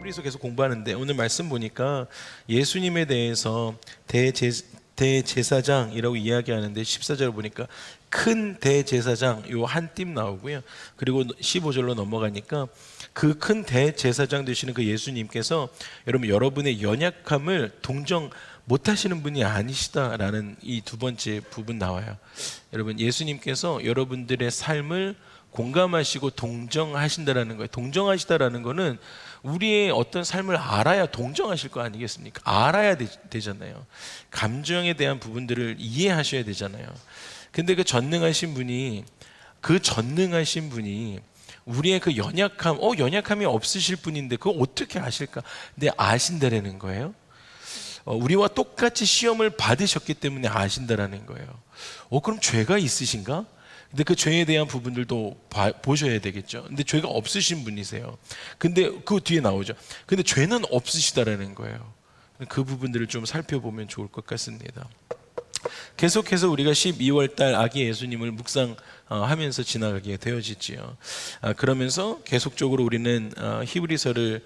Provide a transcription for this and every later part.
히브리서 계속 공부하는데 오늘 말씀 보니까 예수님에 대해서 대제사장이라고 이야기하는데 14절 보니까 큰 대제사장 요 한 뼘 나오고요. 그리고 15절로 넘어가니까 그 큰 대제사장 되시는 그 예수님께서 여러분의 연약함을 동정 못하시는 분이 아니시다라는 이 두 번째 부분 나와요. 여러분, 예수님께서 여러분들의 삶을 공감하시고 동정하신다라는 거예요. 동정하시다라는 거는 우리의 어떤 삶을 알아야 동정하실 거 아니겠습니까? 알아야 되잖아요. 감정에 대한 부분들을 이해하셔야 되잖아요. 근데 그 전능하신 분이 우리의 그 연약함이 없으실 분인데 그거 어떻게 아실까? 근데 아신다라는 거예요. 우리와 똑같이 시험을 받으셨기 때문에 아신다라는 거예요. 그럼 죄가 있으신가? 근데 그 죄에 대한 부분들도 보셔야 되겠죠. 근데 죄가 없으신 분이세요. 근데 그 뒤에 나오죠. 근데 죄는 없으시다라는 거예요. 그 부분들을 좀 살펴보면 좋을 것 같습니다. 계속해서 우리가 12월 달 아기 예수님을 묵상하면서 지나가게 되어지지요. 그러면서 계속적으로 우리는 히브리서를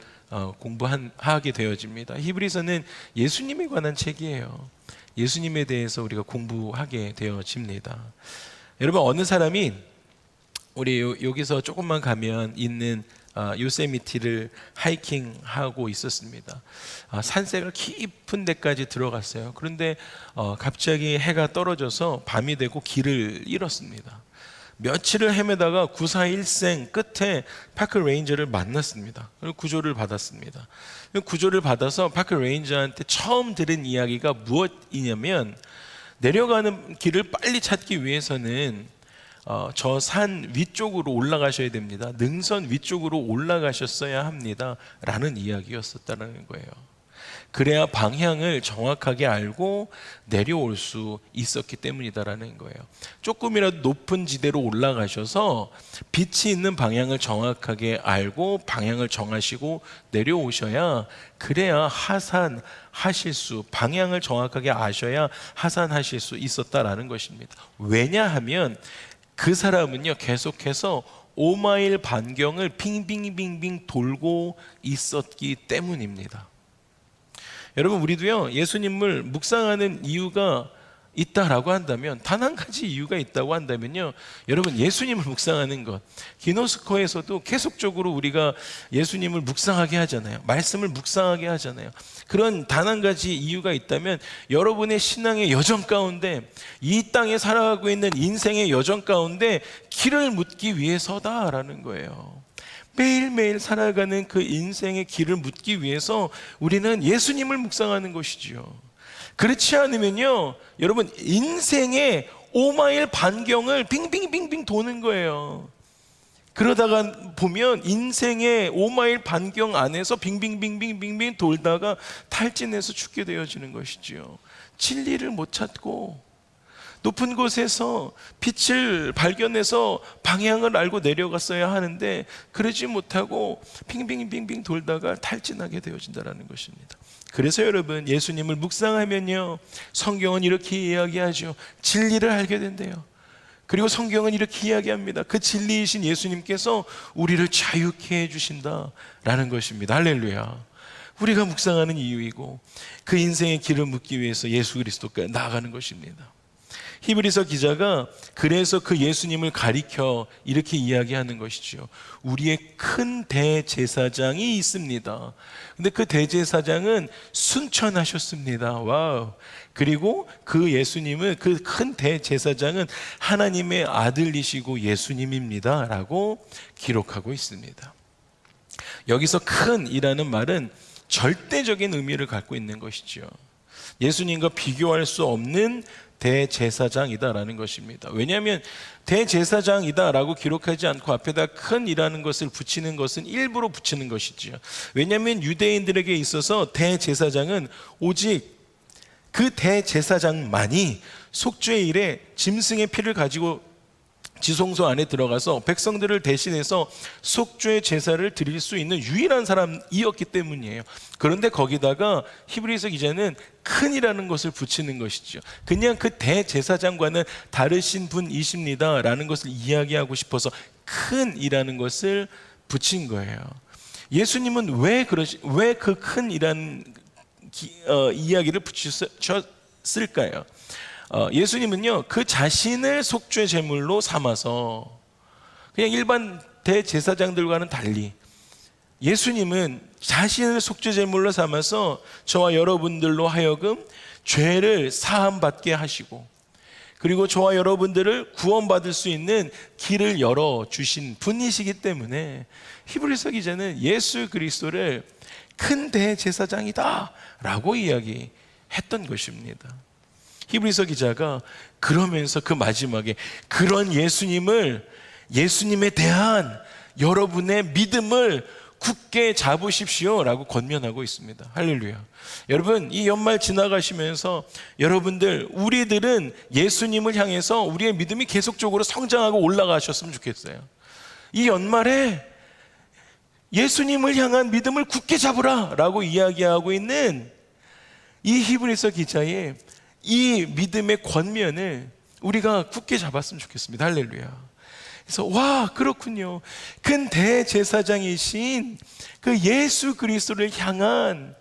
공부하게 되어집니다. 히브리서는 예수님에 관한 책이에요. 예수님에 대해서 우리가 공부하게 되어집니다. 여러분, 어느 사람이 우리 여기서 조금만 가면 있는 요세미티를 하이킹하고 있었습니다. 산색을 깊은 데까지 들어갔어요. 그런데 갑자기 해가 떨어져서 밤이 되고 길을 잃었습니다. 며칠을 헤매다가 구사일생 끝에 파크 레인저를 만났습니다. 그리고 구조를 받았습니다. 구조를 받아서 파크 레인저한테 처음 들은 이야기가 무엇이냐면, 내려가는 길을 빨리 찾기 위해서는 저 산 위쪽으로 올라가셔야 됩니다. 능선 위쪽으로 올라가셨어야 합니다. 라는 이야기였었다는 거예요. 그래야 방향을 정확하게 알고 내려올 수 있었기 때문이다라는 거예요. 조금이라도 높은 지대로 올라가셔서 빛이 있는 방향을 정확하게 알고 방향을 정하시고 내려오셔야, 그래야 방향을 정확하게 아셔야 하산하실 수 있었다라는 것입니다. 왜냐하면 그 사람은요, 계속해서 5마일 반경을 빙빙빙빙 돌고 있었기 때문입니다. 여러분, 우리도요, 예수님을 묵상하는 이유가 있다라고 한다면, 단 한 가지 이유가 있다고 한다면요, 여러분, 예수님을 묵상하는 것. 기노스코에서도 계속적으로 우리가 예수님을 묵상하게 하잖아요. 말씀을 묵상하게 하잖아요. 그런 단 한 가지 이유가 있다면, 여러분의 신앙의 여정 가운데, 이 땅에 살아가고 있는 인생의 여정 가운데 길을 묻기 위해서다라는 거예요. 매일매일 살아가는 그 인생의 길을 묻기 위해서 우리는 예수님을 묵상하는 것이지요. 그렇지 않으면요, 여러분, 인생의 5마일 반경을 빙빙빙빙 도는 거예요. 그러다가 보면 인생의 5마일 반경 안에서 빙빙빙빙빙빙 돌다가 탈진해서 죽게 되어지는 것이지요. 진리를 못 찾고 높은 곳에서 빛을 발견해서 방향을 알고 내려갔어야 하는데 그러지 못하고 빙빙빙빙 돌다가 탈진하게 되어진다는 것입니다. 그래서 여러분, 예수님을 묵상하면요, 성경은 이렇게 이야기하죠. 진리를 알게 된대요. 그리고 성경은 이렇게 이야기합니다. 그 진리이신 예수님께서 우리를 자유케 해주신다라는 것입니다. 할렐루야. 우리가 묵상하는 이유이고 그 인생의 길을 묻기 위해서 예수 그리스도까지 나아가는 것입니다. 히브리서 기자가 그래서 그 예수님을 가리켜 이렇게 이야기하는 것이죠. 우리의 큰 대제사장이 있습니다. 근데 그 대제사장은 순천하셨습니다. 와우. 그리고 그 예수님은, 그 큰 대제사장은 하나님의 아들이시고 예수님입니다 라고 기록하고 있습니다. 여기서 큰이라는 말은 절대적인 의미를 갖고 있는 것이죠. 예수님과 비교할 수 없는 대제사장이다라는 것입니다. 왜냐하면 대제사장이다라고 기록하지 않고 앞에다 큰이라는 것을 붙이는 것은 일부러 붙이는 것이지요. 왜냐하면 유대인들에게 있어서 대제사장은 오직 그 대제사장만이 속죄의 일에 짐승의 피를 가지고 지성소 안에 들어가서 백성들을 대신해서 속죄 제사를 드릴 수 있는 유일한 사람이었기 때문이에요. 그런데 거기다가 히브리서 기자는 큰이라는 것을 붙이는 것이죠. 그냥 그 대제사장과는 다르신 분이십니다 라는 것을 이야기하고 싶어서 큰이라는 것을 붙인 거예요. 예수님은 왜 그 큰 이야기를 붙이셨을까요? 예수님은요, 그 자신을 속죄 제물로 삼아서 그냥 일반 대제사장들과는 달리 예수님은 자신을 속죄 제물로 삼아서 저와 여러분들로 하여금 죄를 사함받게 하시고, 그리고 저와 여러분들을 구원받을 수 있는 길을 열어주신 분이시기 때문에 히브리서 기자는 예수 그리스도를 큰 대제사장이다 라고 이야기했던 것입니다. 히브리서 기자가 그러면서 그 마지막에 그런 예수님에 대한 여러분의 믿음을 굳게 잡으십시오 라고 권면하고 있습니다. 할렐루야. 여러분, 이 연말 지나가시면서 여러분들, 우리들은 예수님을 향해서 우리의 믿음이 계속적으로 성장하고 올라가셨으면 좋겠어요. 이 연말에 예수님을 향한 믿음을 굳게 잡으라 라고 이야기하고 있는 이 히브리서 기자의 이 믿음의 권면을 우리가 굳게 잡았으면 좋겠습니다. 할렐루야. 그래서 와, 그렇군요. 큰 대제사장이신 그 예수 그리스도를 향한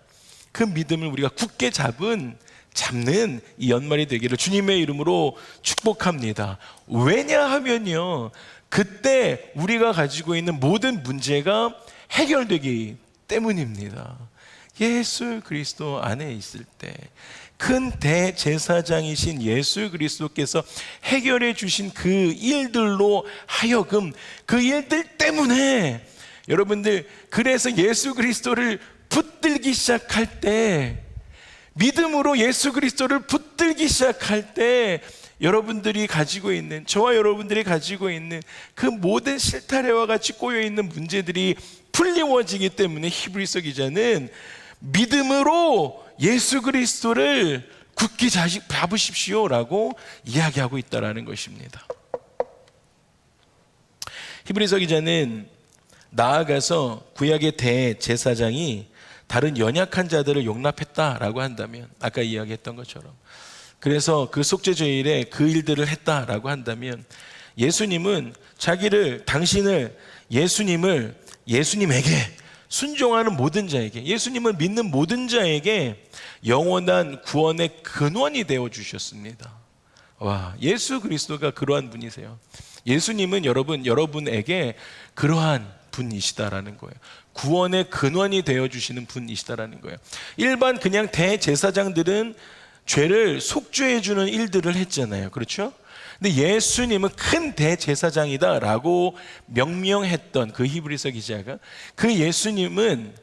그 믿음을 우리가 굳게 잡는 이 연말이 되기를 주님의 이름으로 축복합니다. 왜냐하면요, 그때 우리가 가지고 있는 모든 문제가 해결되기 때문입니다. 예수 그리스도 안에 있을 때 큰 대제사장이신 예수 그리스도께서 해결해 주신 그 일들로 하여금, 그 일들 때문에 여러분들, 그래서 예수 그리스도를 붙들기 시작할 때, 믿음으로 예수 그리스도를 붙들기 시작할 때 여러분들이 가지고 있는, 저와 여러분들이 가지고 있는 그 모든 실타래와 같이 꼬여있는 문제들이 풀리워지기 때문에 히브리서 기자는 믿음으로 예수 그리스도를 굳게 잡으십시오 라고 이야기하고 있다는 것입니다. 히브리서 기자는 나아가서 구약의 대제사장이 다른 연약한 자들을 용납했다라고 한다면, 아까 이야기했던 것처럼, 그래서 그 속죄제일에 그 일들을 했다라고 한다면, 예수님은 예수님에게 순종하는 모든 자에게, 예수님을 믿는 모든 자에게 영원한 구원의 근원이 되어 주셨습니다. 와, 예수 그리스도가 그러한 분이세요. 예수님은 여러분에게 그러한 분이시다라는 거예요. 구원의 근원이 되어 주시는 분이시다라는 거예요. 일반 그냥 대제사장들은 죄를 속죄해 주는 일들을 했잖아요. 그렇죠? 근데 예수님은 큰 대제사장이다라고 명명했던 그 히브리서 기자가, 그 예수님은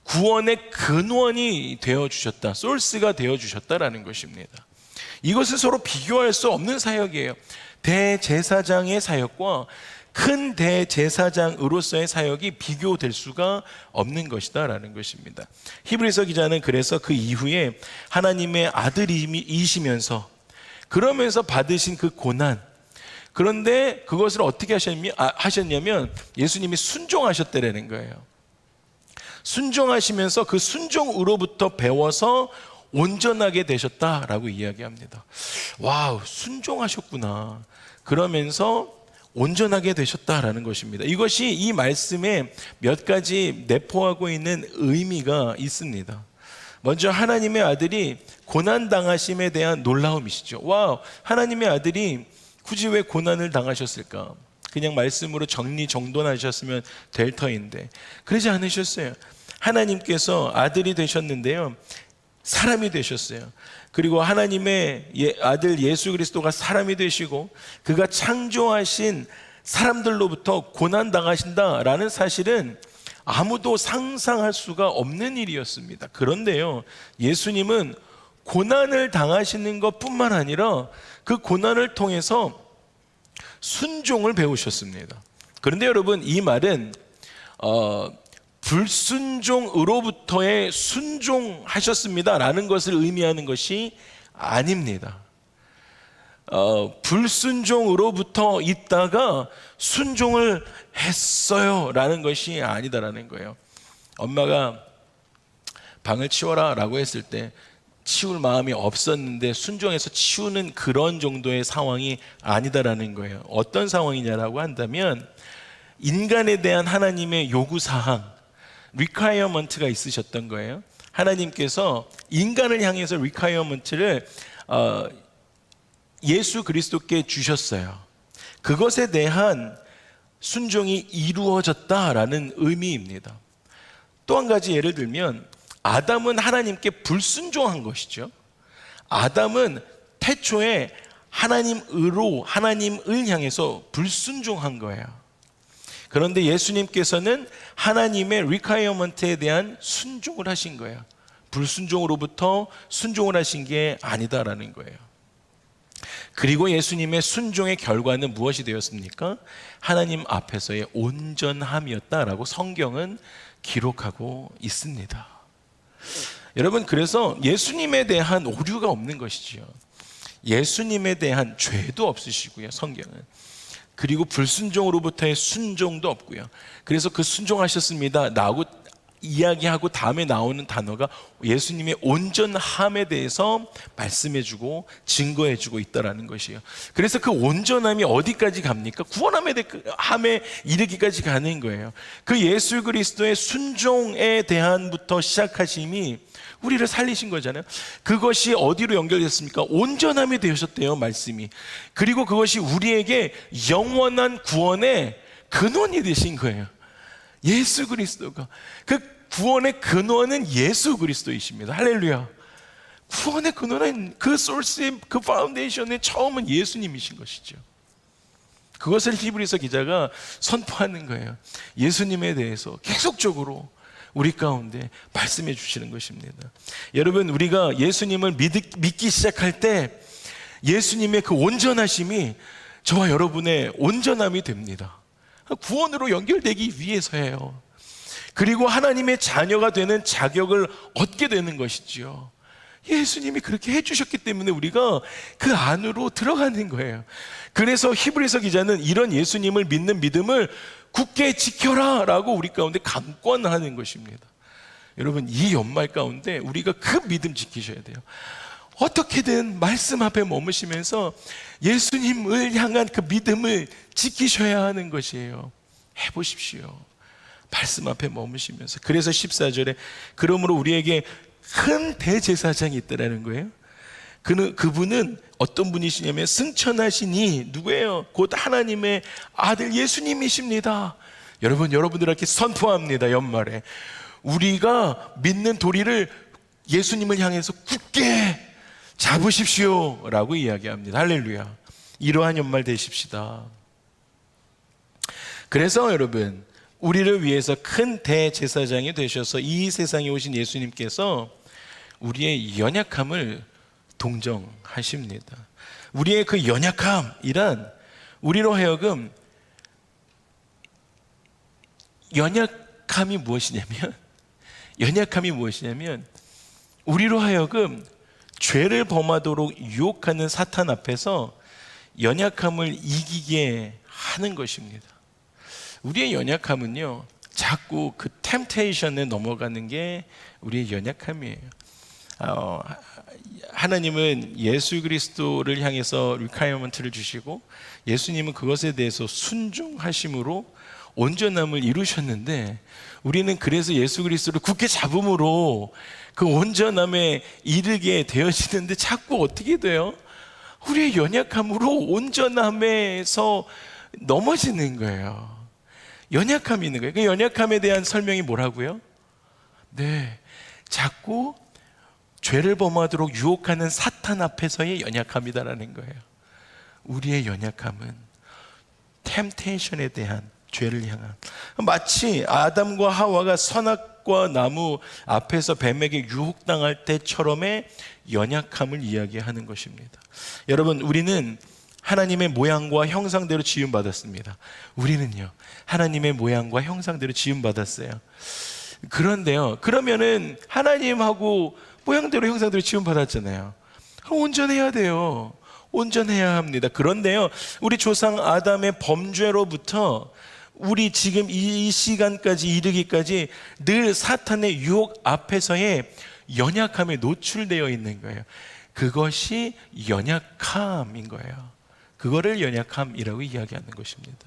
구원의 근원이 되어주셨다, 소스가 되어주셨다라는 것입니다. 이것은 서로 비교할 수 없는 사역이에요. 대제사장의 사역과 큰 대제사장으로서의 사역이 비교될 수가 없는 것이다라는 것입니다. 히브리서 기자는 그래서 그 이후에 하나님의 아들이시면서, 그러면서 받으신 그 고난, 그런데 그것을 어떻게 하셨냐면 예수님이 순종하셨다라는 거예요. 순종하시면서 그 순종으로부터 배워서 온전하게 되셨다라고 이야기합니다. 와우, 순종하셨구나. 그러면서 온전하게 되셨다라는 것입니다. 이것이 이 말씀에 몇 가지 내포하고 있는 의미가 있습니다. 먼저 하나님의 아들이 고난당하심에 대한 놀라움이시죠. 와, 하나님의 아들이 굳이 왜 고난을 당하셨을까? 그냥 말씀으로 정리정돈하셨으면 될 터인데 그러지 않으셨어요. 하나님께서 아들이 되셨는데요, 사람이 되셨어요. 그리고 하나님의 아들 예수 그리스도가 사람이 되시고 그가 창조하신 사람들로부터 고난당하신다라는 사실은 아무도 상상할 수가 없는 일이었습니다. 그런데요, 예수님은 고난을 당하시는 것뿐만 아니라 그 고난을 통해서 순종을 배우셨습니다. 그런데 여러분, 이 말은 불순종으로부터의 순종하셨습니다라는 것을 의미하는 것이 아닙니다. 불순종으로부터 있다가 순종을 했어요 라는 것이 아니다라는 거예요. 엄마가 방을 치워라 라고 했을 때 치울 마음이 없었는데 순종해서 치우는 그런 정도의 상황이 아니다라는 거예요. 어떤 상황이냐라고 한다면 인간에 대한 하나님의 요구사항, 리콰이어먼트가 있으셨던 거예요. 하나님께서 인간을 향해서 리콰이어먼트를 예수 그리스도께 주셨어요. 그것에 대한 순종이 이루어졌다라는 의미입니다. 또 한 가지 예를 들면 아담은 하나님께 불순종한 것이죠. 아담은 태초에 하나님을 향해서 불순종한 거예요. 그런데 예수님께서는 하나님의 리콰이어먼트에 대한 순종을 하신 거예요. 불순종으로부터 순종을 하신 게 아니다라는 거예요. 그리고 예수님의 순종의 결과는 무엇이 되었습니까? 하나님 앞에서의 온전함이었다라고 성경은 기록하고 있습니다. 여러분, 그래서 예수님에 대한 오류가 없는 것이지요. 예수님에 대한 죄도 없으시고요, 성경은. 그리고 불순종으로부터의 순종도 없고요. 그래서 그 순종하셨습니다 라고 이야기하고 다음에 나오는 단어가 예수님의 온전함에 대해서 말씀해주고 증거해주고 있다라는 것이에요. 그래서 그 온전함이 어디까지 갑니까? 구원함에 이르기까지 가는 거예요. 그 예수 그리스도의 순종에 대한부터 시작하심이 우리를 살리신 거잖아요. 그것이 어디로 연결됐습니까? 온전함이 되셨대요, 말씀이. 그리고 그것이 우리에게 영원한 구원의 근원이 되신 거예요. 예수 그리스도가. 그 구원의 근원은 예수 그리스도이십니다. 할렐루야. 구원의 근원은 그 소스의 그 파운데이션의 처음은 예수님이신 것이죠. 그것을 히브리서 기자가 선포하는 거예요. 예수님에 대해서 계속적으로 우리 가운데 말씀해 주시는 것입니다. 여러분, 우리가 예수님을 믿기 시작할 때 예수님의 그 온전하심이 저와 여러분의 온전함이 됩니다. 구원으로 연결되기 위해서예요. 그리고 하나님의 자녀가 되는 자격을 얻게 되는 것이지요. 예수님이 그렇게 해주셨기 때문에 우리가 그 안으로 들어가는 거예요. 그래서 히브리서 기자는 이런 예수님을 믿는 믿음을 굳게 지켜라 라고 우리 가운데 강권하는 것입니다. 여러분, 이 연말 가운데 우리가 그 믿음 지키셔야 돼요. 어떻게든 말씀 앞에 머무시면서 예수님을 향한 그 믿음을 지키셔야 하는 것이에요. 해보십시오. 말씀 앞에 머무시면서. 그래서 14절에 그러므로 우리에게 큰 대제사장이 있다라는 거예요. 그분은 어떤 분이시냐면 승천하시니 누구예요? 곧 하나님의 아들 예수님이십니다. 여러분들에게 선포합니다. 연말에 우리가 믿는 도리를 예수님을 향해서 굳게 잡으십시오 라고 이야기합니다. 할렐루야. 이러한 연말 되십시다. 그래서 여러분, 우리를 위해서 큰 대제사장이 되셔서 이 세상에 오신 예수님께서 우리의 연약함을 동정하십니다. 우리의 그 연약함이란 우리로 하여금 연약함이 무엇이냐면 우리로 하여금 죄를 범하도록 유혹하는 사탄 앞에서 연약함을 이기게 하는 것입니다. 우리의 연약함은요, 자꾸 그 템테이션에 넘어가는 게 우리의 연약함이에요. 하나님은 예수 그리스도를 향해서 리콰이어먼트를 주시고 예수님은 그것에 대해서 순종하심으로 온전함을 이루셨는데 우리는 그래서 예수 그리스도를 굳게 잡음으로 그 온전함에 이르게 되어지는데 자꾸 어떻게 돼요? 우리의 연약함으로 온전함에서 넘어지는 거예요. 연약함이 있는 거예요. 그 연약함에 대한 설명이 뭐라고요? 네, 자꾸 죄를 범하도록 유혹하는 사탄 앞에서의 연약함이다라는 거예요. 우리의 연약함은 템테이션에 대한, 죄를 향한, 마치 아담과 하와가 선악과 나무 앞에서 뱀에게 유혹당할 때처럼의 연약함을 이야기하는 것입니다. 여러분, 우리는 하나님의 모양과 형상대로 지음받았습니다. 우리는요, 하나님의 모양과 형상대로 지음받았어요. 그런데요, 그러면은 하나님하고 모양대로 형상대로 지음받았잖아요. 온전해야 돼요. 온전해야 합니다. 그런데요, 우리 조상 아담의 범죄로부터 우리 지금 이 시간까지 이르기까지 늘 사탄의 유혹 앞에서의 연약함에 노출되어 있는 거예요. 그것이 연약함인 거예요. 그거를 연약함이라고 이야기하는 것입니다.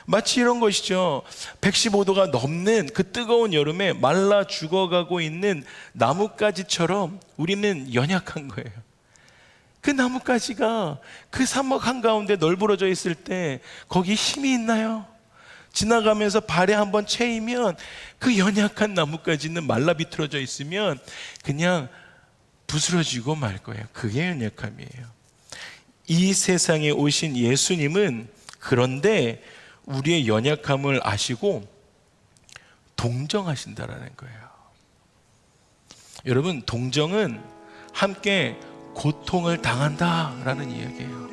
마치 이런 것이죠. 115도가 넘는 그 뜨거운 여름에 말라 죽어가고 있는 나뭇가지처럼 우리는 연약한 거예요. 그 나뭇가지가 그 사막 한가운데 널브러져 있을 때 거기 힘이 있나요? 지나가면서 발에 한번 채이면 그 연약한 나뭇가지는 말라 비틀어져 있으면 그냥 부스러지고 말 거예요. 그게 연약함이에요. 이 세상에 오신 예수님은 그런데 우리의 연약함을 아시고 동정하신다라는 거예요. 여러분, 동정은 함께 고통을 당한다라는 이야기예요.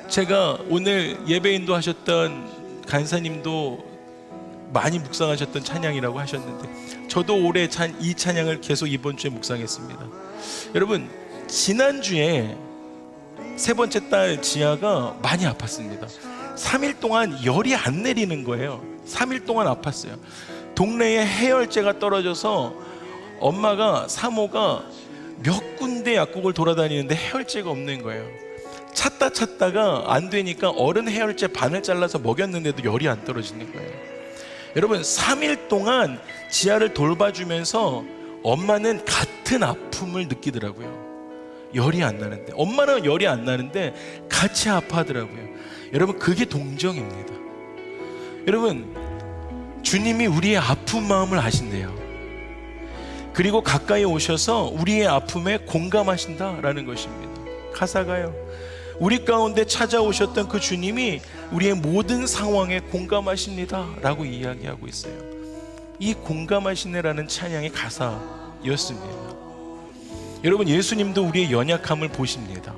제가 오늘 예배 인도하셨던 간사님도 많이 묵상하셨던 찬양이라고 하셨는데 저도 올해 이 찬양을 계속 이번 주에 묵상했습니다. 여러분, 지난주에 세 번째 딸 지아가 많이 아팠습니다. 3일 동안 열이 안 내리는 거예요. 3일 동안 아팠어요. 동네에 해열제가 떨어져서 엄마가, 사모가 몇 군데 약국을 돌아다니는데 해열제가 없는 거예요. 찾다가 안 되니까 어른 해열제 반을 잘라서 먹였는데도 열이 안 떨어지는 거예요. 여러분, 3일 동안 지아를 돌봐주면서 엄마는 같은 아픔을 느끼더라고요. 열이 안 나는데, 엄마는 열이 안 나는데 같이 아파하더라고요. 여러분, 그게 동정입니다. 여러분, 주님이 우리의 아픈 마음을 아신대요. 그리고 가까이 오셔서 우리의 아픔에 공감하신다라는 것입니다. 가사가요, 우리 가운데 찾아오셨던 그 주님이 우리의 모든 상황에 공감하십니다 라고 이야기하고 있어요. 이 공감하시네라는 찬양의 가사였습니다. 여러분, 예수님도 우리의 연약함을 보십니다.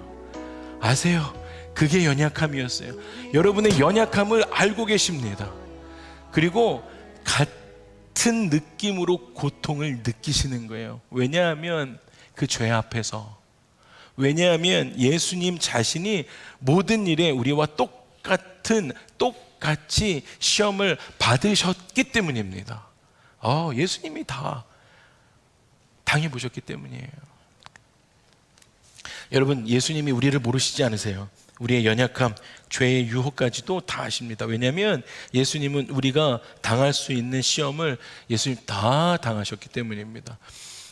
아세요? 그게 연약함이었어요. 여러분의 연약함을 알고 계십니다. 그리고 같은 느낌으로 고통을 느끼시는 거예요. 왜냐하면 그 죄 앞에서, 왜냐하면 예수님 자신이 모든 일에 우리와 똑같이 시험을 받으셨기 때문입니다. 예수님이 다 당해보셨기 때문이에요. 여러분, 예수님이 우리를 모르시지 않으세요? 우리의 연약함, 죄의 유혹까지도 다 아십니다. 왜냐하면 예수님은 우리가 당할 수 있는 시험을 예수님 다 당하셨기 때문입니다.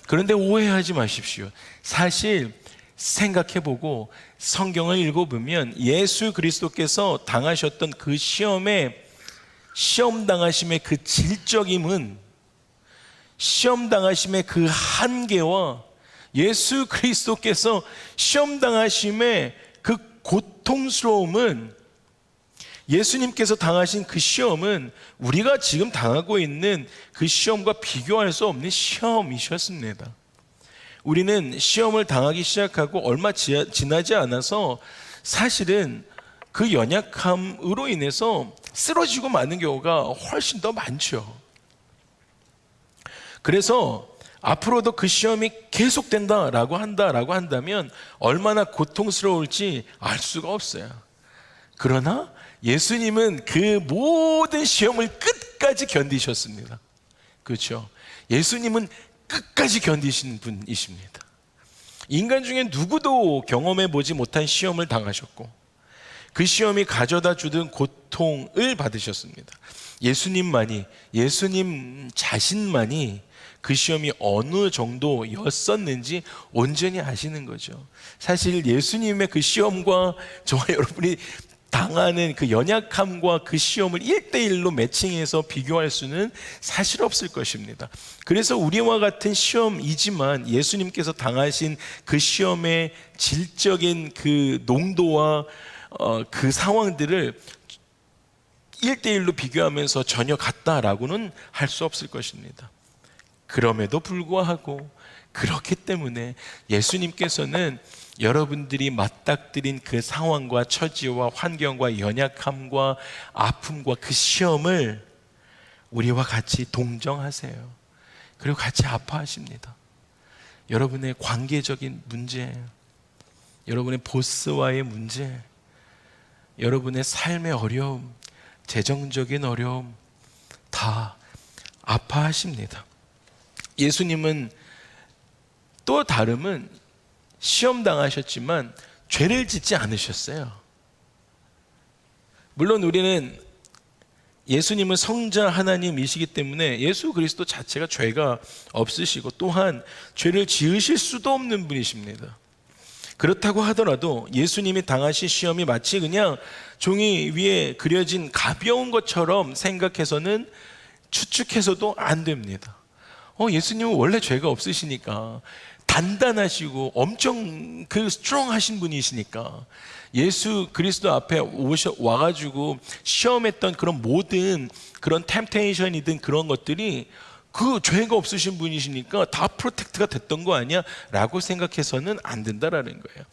그런데 오해하지 마십시오. 사실 생각해보고 성경을 읽어보면 예수 그리스도께서 당하셨던 그 시험 당하심의 그 질적임은, 시험 당하심의 그 한계와 예수 그리스도께서 시험 당하심의 그 고통스러움은, 예수님께서 당하신 그 시험은 우리가 지금 당하고 있는 그 시험과 비교할 수 없는 시험이셨습니다. 우리는 시험을 당하기 시작하고 얼마 지나지 않아서 사실은 그 연약함으로 인해서 쓰러지고 마는 경우가 훨씬 더 많죠. 그래서 앞으로도 그 시험이 계속된다라고 한다면 얼마나 고통스러울지 알 수가 없어요. 그러나 예수님은 그 모든 시험을 끝까지 견디셨습니다. 그렇죠? 예수님은 끝까지 견디시는 분이십니다. 인간 중에 누구도 경험해 보지 못한 시험을 당하셨고 그 시험이 가져다 주던 고통을 받으셨습니다. 예수님 자신만이 그 시험이 어느 정도였었는지 온전히 아시는 거죠. 사실 예수님의 그 시험과 저와 여러분이 당하는 그 연약함과 그 시험을 1대1로 매칭해서 비교할 수는 사실 없을 것입니다. 그래서 우리와 같은 시험이지만 예수님께서 당하신 그 시험의 질적인 그 농도와 그 상황들을 1대1로 비교하면서 전혀 같다라고는 할 수 없을 것입니다. 그럼에도 불구하고 그렇기 때문에 예수님께서는 여러분들이 맞닥뜨린 그 상황과 처지와 환경과 연약함과 아픔과 그 시험을 우리와 같이 동정하세요. 그리고 같이 아파하십니다. 여러분의 관계적인 문제, 여러분의 보스와의 문제, 여러분의 삶의 어려움, 재정적인 어려움 다 아파하십니다. 예수님은 또 다름은 시험 당하셨지만 죄를 짓지 않으셨어요. 물론 우리는 예수님은 성자 하나님이시기 때문에 예수 그리스도 자체가 죄가 없으시고 또한 죄를 지으실 수도 없는 분이십니다. 그렇다고 하더라도 예수님이 당하신 시험이 마치 그냥 종이 위에 그려진 가벼운 것처럼 생각해서는 추측해서도 안 됩니다. 예수님은 원래 죄가 없으시니까, 단단하시고 엄청 스트롱하신 분이시니까 예수 그리스도 앞에 와가지고 시험했던 그런 모든 그런 템테이션이든 그런 것들이 그 죄가 없으신 분이시니까 다 프로텍트가 됐던 거 아니야? 라고 생각해서는 안 된다라는 거예요.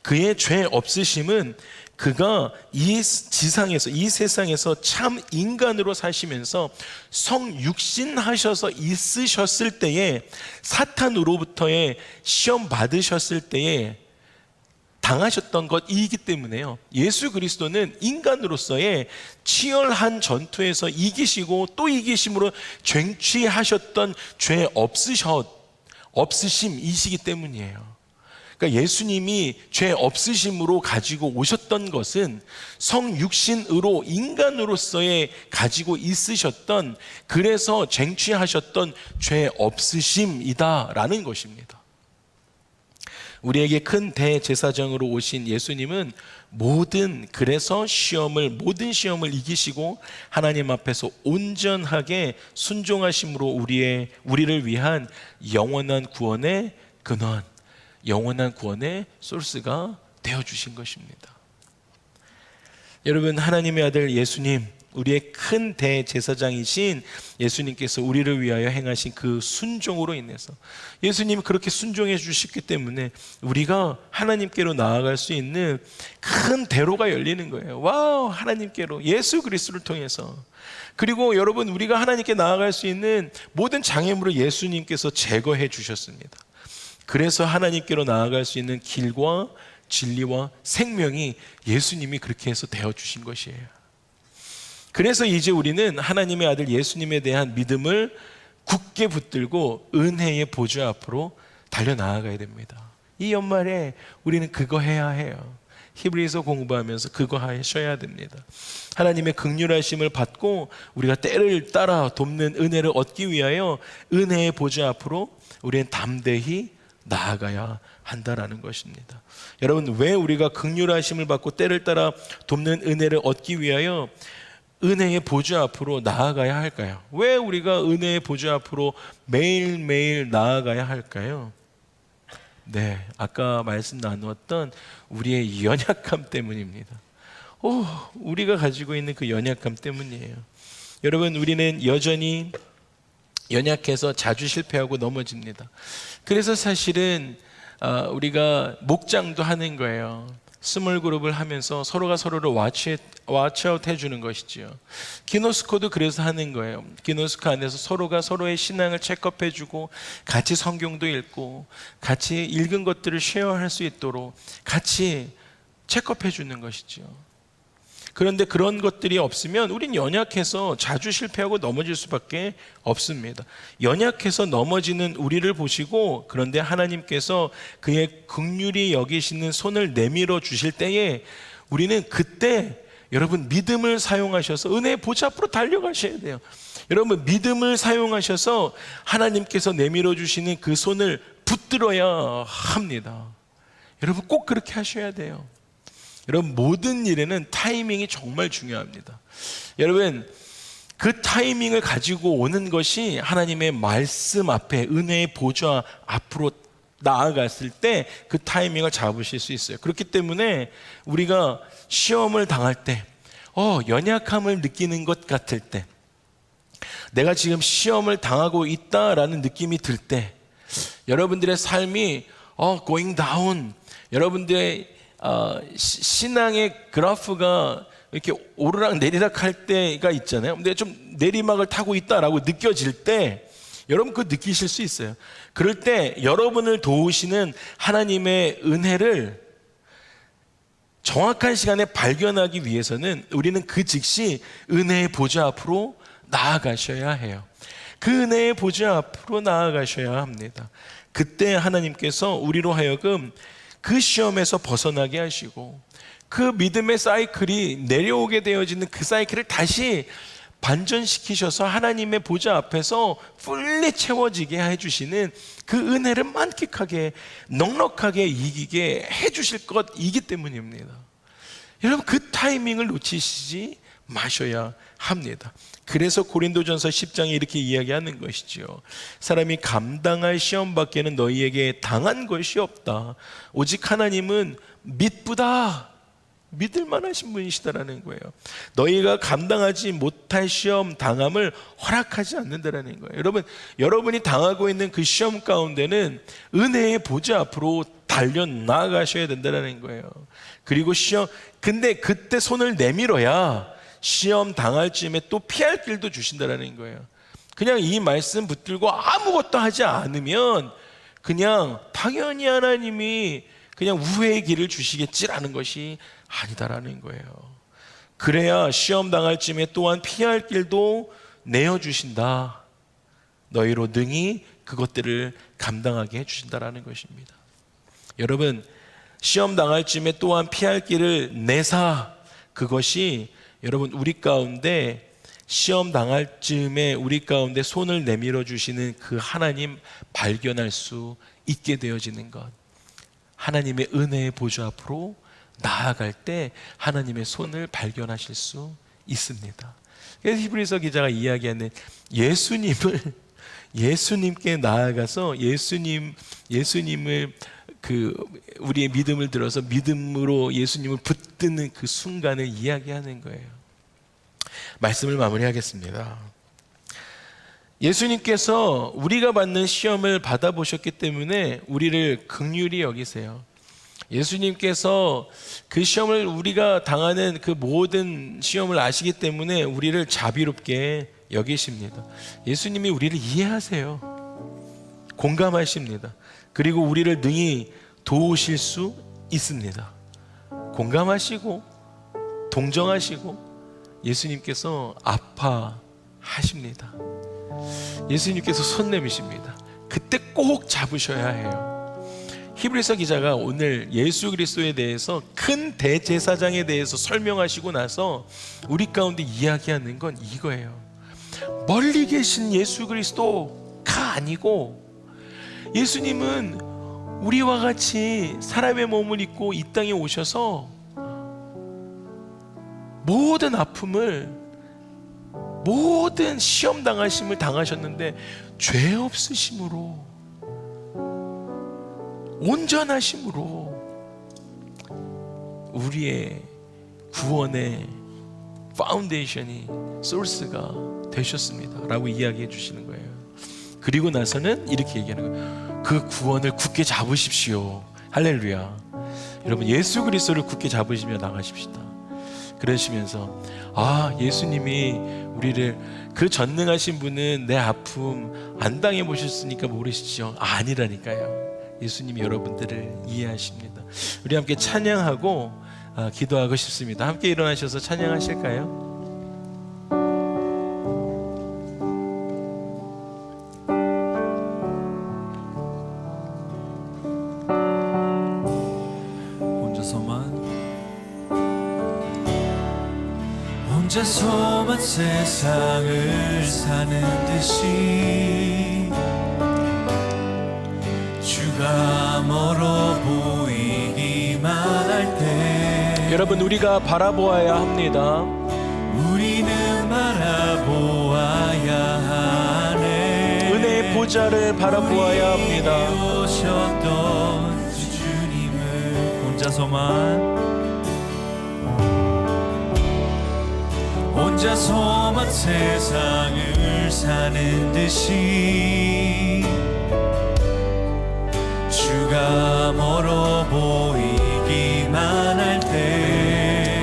그의 죄 없으심은 그가 이 지상에서, 이 세상에서 참 인간으로 사시면서 성육신하셔서 있으셨을 때에, 사탄으로부터의 시험 받으셨을 때에 당하셨던 것이기 때문에요. 예수 그리스도는 인간으로서의 치열한 전투에서 이기시고 또 이기심으로 쟁취하셨던 죄 없으심이시기 때문이에요. 그러니까 예수님이 죄 없으심으로 가지고 오셨던 것은 성육신으로 인간으로서의 가지고 있으셨던, 그래서 쟁취하셨던 죄 없으심이다라는 것입니다. 우리에게 큰 대제사장으로 오신 예수님은 모든 시험을 이기시고 하나님 앞에서 온전하게 순종하심으로 우리를 위한 영원한 구원의 근원, 영원한 구원의 소스가 되어주신 것입니다. 여러분, 하나님의 아들 예수님, 우리의 큰 대제사장이신 예수님께서 우리를 위하여 행하신 그 순종으로 인해서, 예수님이 그렇게 순종해 주셨기 때문에 우리가 하나님께로 나아갈 수 있는 큰 대로가 열리는 거예요. 와우, 하나님께로, 예수 그리스도를 통해서. 그리고 여러분, 우리가 하나님께 나아갈 수 있는 모든 장애물을 예수님께서 제거해 주셨습니다. 그래서 하나님께로 나아갈 수 있는 길과 진리와 생명이 예수님이 그렇게 해서 되어주신 것이에요. 그래서 이제 우리는 하나님의 아들 예수님에 대한 믿음을 굳게 붙들고 은혜의 보좌 앞으로 달려나아가야 됩니다. 이 연말에 우리는 그거 해야 해요. 히브리서 공부하면서 그거 하셔야 됩니다. 하나님의 긍휼하심을 받고 우리가 때를 따라 돕는 은혜를 얻기 위하여 은혜의 보좌 앞으로 우리는 담대히 나아가야 한다라는 것입니다. 여러분, 왜 우리가 긍휼하심을 받고 때를 따라 돕는 은혜를 얻기 위하여 은혜의 보좌 앞으로 나아가야 할까요? 왜 우리가 은혜의 보좌 앞으로 매일매일 나아가야 할까요? 네, 아까 말씀 나누었던 우리의 연약함 때문입니다. 우리가 가지고 있는 그 연약함 때문이에요. 여러분, 우리는 여전히 연약해서 자주 실패하고 넘어집니다. 그래서 사실은 우리가 목장도 하는 거예요. 스몰 그룹을 하면서 서로가 서로를 와치아웃 해주는 것이지요. 기노스코도 그래서 하는 거예요. 기노스코 안에서 서로가 서로의 신앙을 체크업해주고 같이 성경도 읽고 같이 읽은 것들을 쉐어할 수 있도록 같이 체크업해주는 것이지요. 그런데 그런 것들이 없으면 우린 연약해서 자주 실패하고 넘어질 수밖에 없습니다. 연약해서 넘어지는 우리를 보시고, 그런데 하나님께서 그의 긍휼히 여기시는 손을 내밀어 주실 때에 우리는 그때 여러분 믿음을 사용하셔서 은혜의 보좌 앞으로 달려가셔야 돼요. 여러분, 믿음을 사용하셔서 하나님께서 내밀어 주시는 그 손을 붙들어야 합니다. 여러분, 꼭 그렇게 하셔야 돼요. 여러분, 모든 일에는 타이밍이 정말 중요합니다. 여러분, 그 타이밍을 가지고 오는 것이 하나님의 말씀 앞에, 은혜의 보좌 앞으로 나아갔을 때 그 타이밍을 잡으실 수 있어요. 그렇기 때문에 우리가 시험을 당할 때, 연약함을 느끼는 것 같을 때, 내가 지금 시험을 당하고 있다라는 느낌이 들 때, 여러분들의 삶이 going down, 여러분들의 신앙의 그래프가 이렇게 오르락 내리락 할 때가 있잖아요. 근데 좀 내리막을 타고 있다라고 느껴질 때 여러분 그거 느끼실 수 있어요. 그럴 때 여러분을 도우시는 하나님의 은혜를 정확한 시간에 발견하기 위해서는 우리는 그 즉시 은혜의 보좌 앞으로 나아가셔야 해요. 그 은혜의 보좌 앞으로 나아가셔야 합니다. 그때 하나님께서 우리로 하여금 그 시험에서 벗어나게 하시고 그 믿음의 사이클이 내려오게 되어지는 그 사이클을 다시 반전시키셔서 하나님의 보좌 앞에서 풀리 채워지게 해주시는 그 은혜를 만끽하게 넉넉하게 이기게 해주실 것이기 때문입니다. 여러분, 그 타이밍을 놓치시지 마셔야 합니다. 그래서 고린도전서 10장에 이렇게 이야기하는 것이죠. 사람이 감당할 시험 밖에는 너희에게 당한 것이 없다. 오직 하나님은 믿부다, 믿을 만하신 분이시다라는 거예요. 너희가 감당하지 못할 시험 당함을 허락하지 않는다라는 거예요. 여러분이 당하고 있는 그 시험 가운데는 은혜의 보좌 앞으로 달려 나아가셔야 된다는 거예요. 그리고 근데 그때 손을 내밀어야 시험 당할 쯤에 또 피할 길도 주신다는 거예요. 그냥 이 말씀 붙들고 아무것도 하지 않으면 그냥 당연히 하나님이 그냥 우회의 길을 주시겠지라는 것이 아니다라는 거예요. 그래야 시험 당할 쯤에 또한 피할 길도 내어주신다. 너희로 능히 그것들을 감당하게 해주신다라는 것입니다. 여러분, 시험 당할 쯤에 또한 피할 길을 내사, 그것이 여러분 우리 가운데 시험 당할 쯤에 우리 가운데 손을 내밀어 주시는 그 하나님 발견할 수 있게 되어지는 것, 하나님의 은혜의 보좌 앞으로 나아갈 때 하나님의 손을 발견하실 수 있습니다. 그래서 히브리서 기자가 이야기하는 예수님께 나아가서 예수님을 우리의 믿음을 들어서 믿음으로 예수님을 붙드는 그 순간을 이야기하는 거예요. 말씀을 마무리하겠습니다. 예수님께서 우리가 받는 시험을 받아보셨기 때문에 우리를 긍휼히 여기세요. 예수님께서 그 시험을, 우리가 당하는 그 모든 시험을 아시기 때문에 우리를 자비롭게 여기십니다. 예수님이 우리를 이해하세요. 공감하십니다. 그리고 우리를 능히 도우실 수 있습니다. 공감하시고 동정하시고 예수님께서 아파하십니다. 예수님께서 손 내미십니다. 그때 꼭 잡으셔야 해요. 히브리서 기자가 오늘 예수 그리스도에 대해서 큰 대제사장에 대해서 설명하시고 나서 우리 가운데 이야기하는 건 이거예요. 멀리 계신 예수 그리스도가 아니고 예수님은 우리와 같이 사람의 몸을 입고 이 땅에 오셔서 모든 아픔을, 모든 시험 당하심을 당하셨는데 죄 없으심으로, 온전하심으로 우리의 구원의 파운데이션이, 소스가 되셨습니다 라고 이야기해 주시는 거예요. 그리고 나서는 이렇게 얘기하는 거예요. 그 구원을 굳게 잡으십시오. 할렐루야. 여러분, 예수 그리스도를 굳게 잡으시며 나가십시다. 그러시면서 예수님이 우리를, 그 전능하신 분은 내 아픔 안 당해 보셨으니까 모르시죠? 아니라니까요. 예수님이 여러분들을 이해하십니다. 우리 함께 찬양하고 기도하고 싶습니다. 함께 일어나셔서 찬양하실까요? 혼자서만 세상을 사는 듯이 주가 멀어 보이기만 할 때 여러분, 우리가 바라보아야 합니다. 우리는 바라보아야 하네. 은혜의 보좌를 바라보아야 합니다. 오셨던 주님을 혼자서만 세상을 사는 듯이 주가 멀어 보이기만 할 때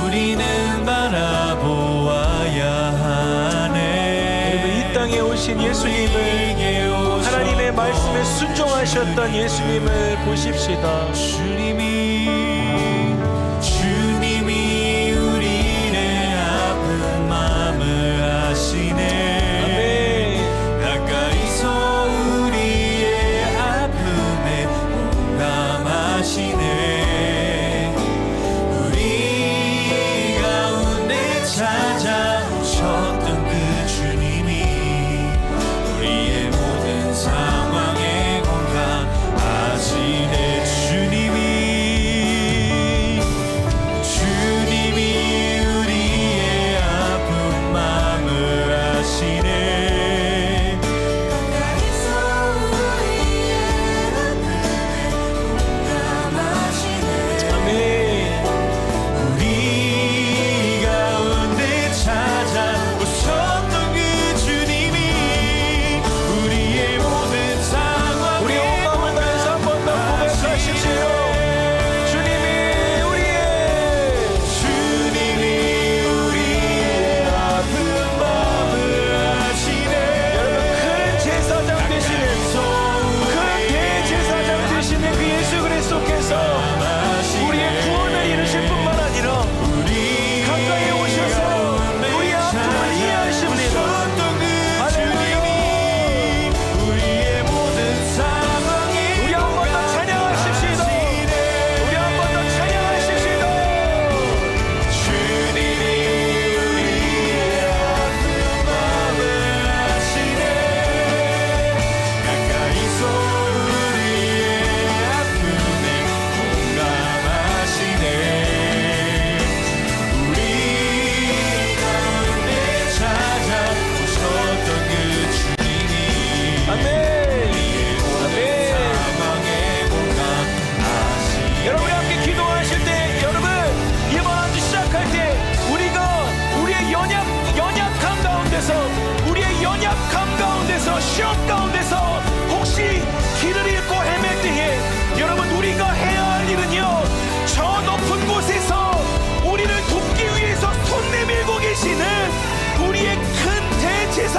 우리는 바라보아야 하네. 여러분, 이 땅에 오신 예수님을, 하나님의 말씀에 순종하셨던 예수님을 보십시다. 주님이 우리의 아픈 마음을 아시네. 아멘. 가까이서 우리의 아픔에 공감하시네. 우리 가운데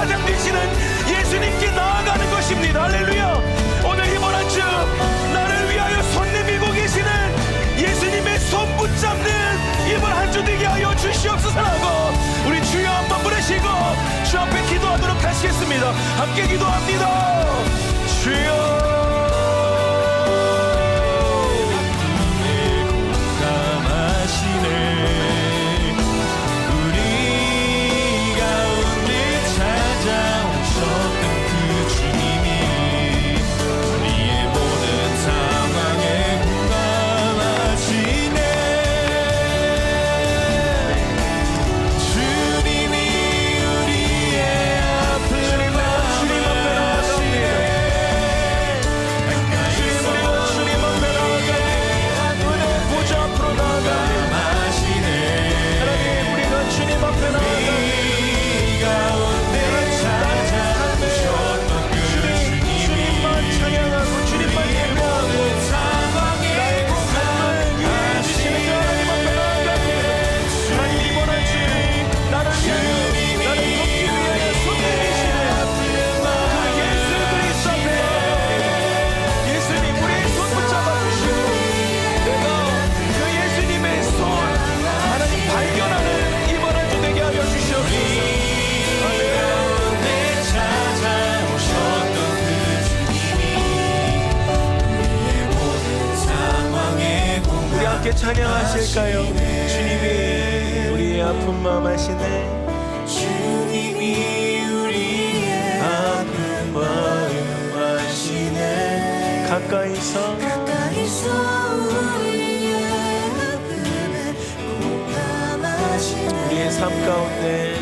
제사장 되시는 예수님께 나아가는 것입니다. 할렐루야. 오늘 이번 한 주 나를 위하여 손 내밀고 계시는 예수님의 손 붙잡는 이번 한 주 되게 하여 주시옵소서라고 우리 주여 한번 부르시고 주 앞에 기도하도록 하시겠습니다. 함께 기도합니다. 주여 찬양하실까요? 주님이 우리의 아픈 마음 아시네. 주님이 우리의 아픈 마음 아시네. 가까이서 우리의 아픔에 공감하시네. 우리의 삶 가운데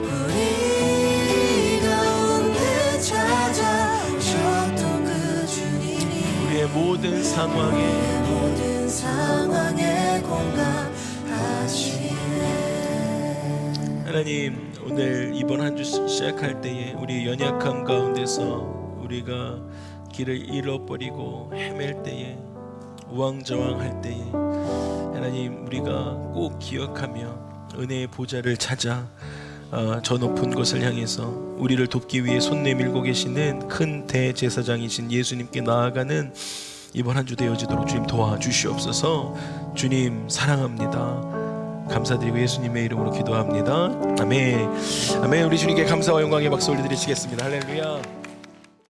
우리 가운데 찾아오셨던 그 주님이 우리의 모든 상황에 공감하시네. 하나님, 오늘 이번 한 주 시작할 때에 우리 연약함 가운데서 우리가 길을 잃어버리고 헤맬 때에 우왕좌왕할 때에 하나님, 우리가 꼭 기억하며 은혜의 보좌를 찾아 저 높은 곳을 향해서 우리를 돕기 위해 손 내밀고 계시는 큰 대제사장이신 예수님께 나아가는 이번 한 주 되어지도록 주님 도와주시옵소서. 주님 사랑합니다. 감사드리고 예수님의 이름으로 기도합니다. 아멘. 아멘. 우리 주님께 감사와 영광의 박수 올려드리시겠습니다. 할렐루야.